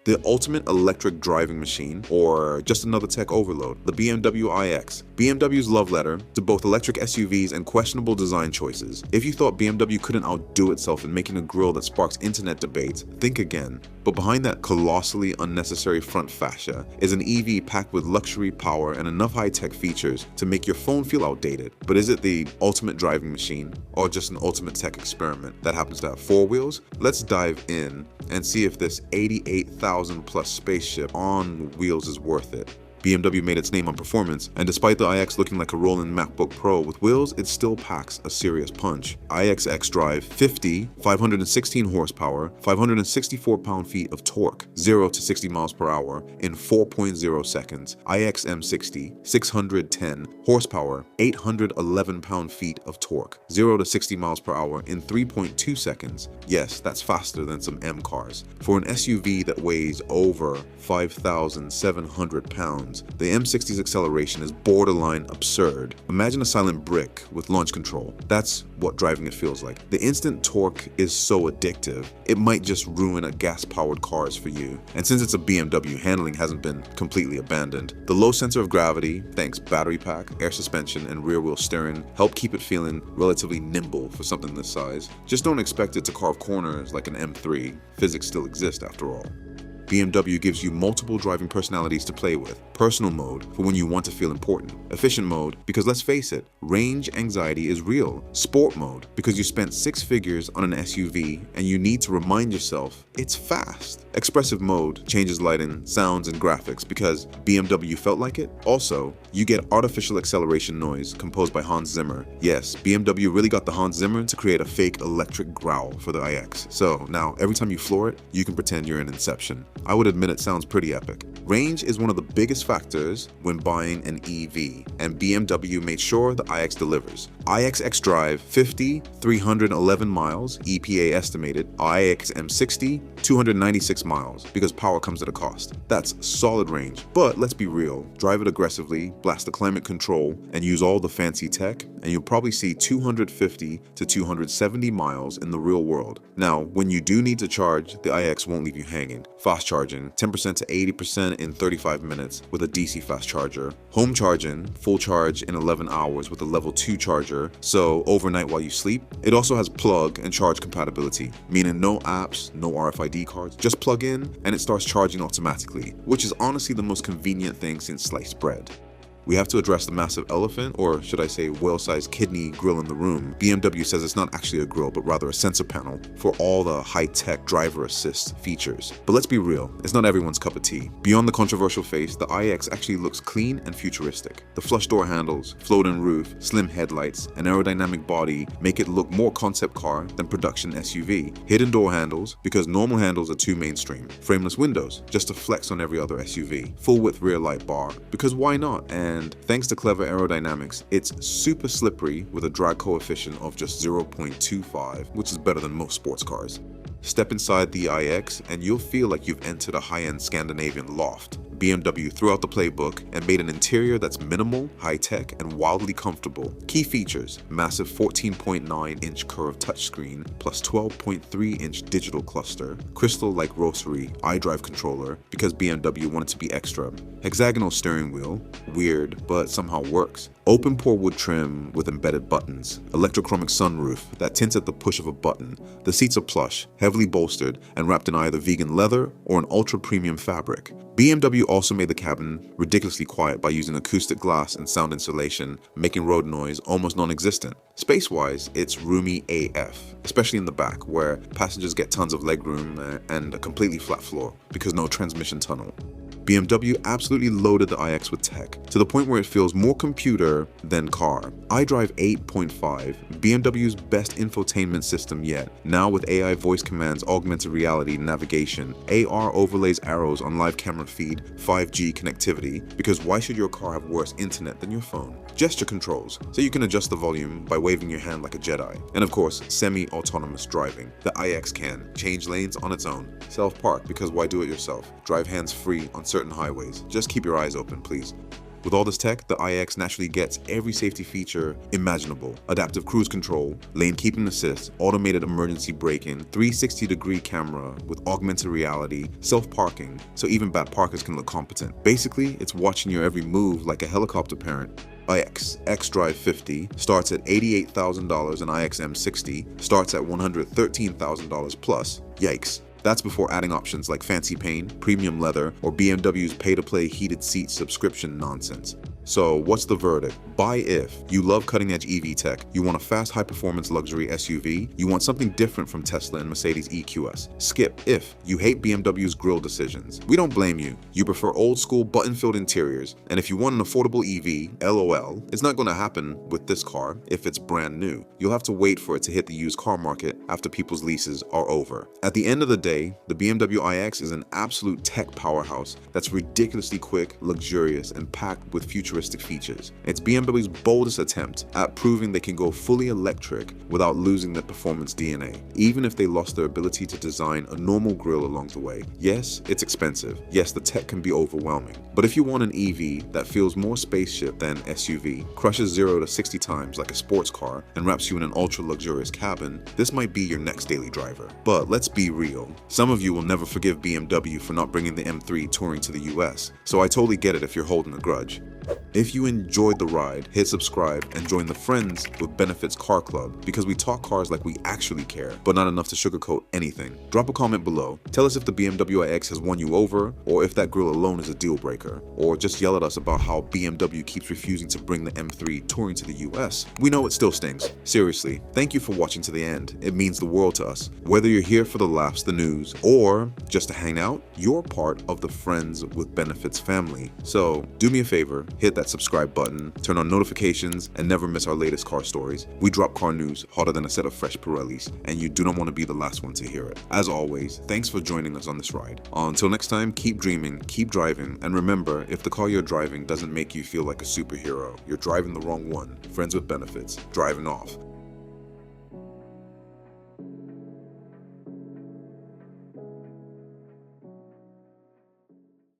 The ultimate electric driving machine, or just another tech overload, the BMW iX. BMW's love letter to both electric SUVs and questionable design choices. If you thought BMW couldn't outdo itself in making a grille that sparks internet debates, think again. But behind that colossally unnecessary front fascia is an EV packed with luxury, power, and enough high-tech features to make your phone feel outdated. But is it the ultimate driving machine, or just an ultimate tech experiment that happens to have four wheels? Let's dive in and see if this 88,000 plus spaceship on wheels is worth it. BMW made its name on performance, and despite the iX looking like a rolling MacBook Pro with wheels, it still packs a serious punch. iX xDrive 50, 516 horsepower, 564 pound-feet of torque, 0 to 60 miles per hour in 4.0 seconds. iX M60, 610 horsepower, 811 pound-feet of torque, 0 to 60 miles per hour in 3.2 seconds. Yes, that's faster than some M cars. For an SUV that weighs over 5,700 pounds, the M60's acceleration is borderline absurd. Imagine a silent brick with launch control. That's what driving it feels like. The instant torque is so addictive, it might just ruin a gas-powered cars for you. And since it's a BMW, handling hasn't been completely abandoned. The low center of gravity, thanks battery pack, air suspension, and rear-wheel steering, help keep it feeling relatively nimble for something this size. Just don't expect it to carve corners like an M3. Physics still exist after all. BMW gives you multiple driving personalities to play with. Personal mode for when you want to feel important. Efficient mode because, let's face it, range anxiety is real. Sport mode because you spent six figures on an SUV and you need to remind yourself it's fast. Expressive mode changes lighting, sounds, and graphics because BMW felt like it. Also, you get artificial acceleration noise composed by Hans Zimmer. Yes, BMW really got the Hans Zimmer to create a fake electric growl for the iX. So now every time you floor it, you can pretend you're in Inception. I would admit it sounds pretty epic. Range is one of the biggest factors when buying an EV, and BMW made sure the iX delivers. iX xDrive 50, 311 miles, EPA estimated. iX M60, 296 miles, because power comes at a cost. That's solid range, but let's be real. Drive it aggressively, blast the climate control, and use all the fancy tech, and you'll probably see 250 to 270 miles in the real world. Now, when you do need to charge, the iX won't leave you hanging. Fast charging, 10% to 80% in 35 minutes with a DC fast charger. Home charging, full charge in 11 hours with a level 2 charger, so overnight while you sleep. It also has plug and charge compatibility, meaning no apps, no RFID cards, just plug in and it starts charging automatically, which is honestly the most convenient thing since sliced bread. We have to address the massive elephant, or should I say whale-sized kidney grill in the room. BMW says it's not actually a grill, but rather a sensor panel for all the high-tech driver assist features. But let's be real, it's not everyone's cup of tea. Beyond the controversial face, the iX actually looks clean and futuristic. The flush door handles, floating roof, slim headlights, and aerodynamic body make it look more concept car than production SUV. Hidden door handles, because normal handles are too mainstream. Frameless windows, just to flex on every other SUV. Full-width rear light bar, because why not? And thanks to clever aerodynamics, it's super slippery with a drag coefficient of just 0.25, which is better than most sports cars. Step inside the iX and you'll feel like you've entered a high-end Scandinavian loft. BMW threw out the playbook and made an interior that's minimal, high-tech, and wildly comfortable. Key features: massive 14.9-inch curved touchscreen plus 12.3-inch digital cluster, crystal-like rosary iDrive controller because BMW wanted to be extra, hexagonal steering wheel, weird but somehow works, open pore wood trim with embedded buttons, electrochromic sunroof that tints at the push of a button. The seats are plush, heavily bolstered, and wrapped in either vegan leather or an ultra-premium fabric. BMW also made the cabin ridiculously quiet by using acoustic glass and sound insulation, making road noise almost non-existent. Space-wise, it's roomy AF, especially in the back, where passengers get tons of legroom and a completely flat floor because no transmission tunnel. BMW absolutely loaded the iX with tech, to the point where it feels more computer than car. iDrive 8.5, BMW's best infotainment system yet, now with AI voice commands, augmented reality navigation, AR overlays arrows on live camera feed, 5G connectivity, because why should your car have worse internet than your phone? Gesture controls, so you can adjust the volume by waving your hand like a Jedi. And of course, semi-autonomous driving. The iX can change lanes on its own. Self-park, because why do it yourself? Drive hands-free on certain highways. Just keep your eyes open, please. With all this tech, the iX naturally gets every safety feature imaginable. Adaptive cruise control, lane keeping assist, automated emergency braking, 360-degree camera with augmented reality, self-parking, so even bad parkers can look competent. Basically, it's watching your every move like a helicopter parent. iX xDrive 50 starts at $88,000 and iX M60 starts at $113,000 plus. Yikes. That's before adding options like fancy paint, premium leather, or BMW's pay-to-play heated seat subscription nonsense. So what's the verdict? Buy if you love cutting-edge EV tech, you want a fast, high-performance luxury SUV, you want something different from Tesla and Mercedes EQS. Skip if you hate BMW's grille decisions. We don't blame you. You prefer old-school button-filled interiors, and if you want an affordable EV, LOL, it's not going to happen with this car if it's brand new. You'll have to wait for it to hit the used car market after people's leases are over. At the end of the day, the BMW iX is an absolute tech powerhouse that's ridiculously quick, luxurious, and packed with futuristic features. It's BMW's boldest attempt at proving they can go fully electric without losing their performance DNA, even if they lost their ability to design a normal grille along the way. Yes, it's expensive. Yes, the tech can be overwhelming. But if you want an EV that feels more spaceship than SUV, crushes 0 to 60 times like a sports car, and wraps you in an ultra-luxurious cabin, this might be your next daily driver. But let's be real. Some of you will never forgive BMW for not bringing the M3 touring to the US, so I totally get it if you're holding a grudge. If you enjoyed the ride, hit subscribe and join the Friends with Benefits Car Club, because we talk cars like we actually care, but not enough to sugarcoat anything. Drop a comment below. Tell us if the BMW iX has won you over, or if that grille alone is a deal breaker, or just yell at us about how BMW keeps refusing to bring the M3 touring to the US. We know it still stings. Seriously, thank you for watching to the end. It means the world to us. Whether you're here for the laughs, the news, or just to hang out, you're part of the Friends with Benefits family. So do me a favor, hit that subscribe button, turn on notifications, and never miss our latest car stories. We drop car news hotter than a set of fresh Pirellis, and you do not want to be the last one to hear it. As always, thanks for joining us on this ride. Until next time, keep dreaming, keep driving, and remember, if the car you're driving doesn't make you feel like a superhero, you're driving the wrong one. Friends with Benefits, driving off.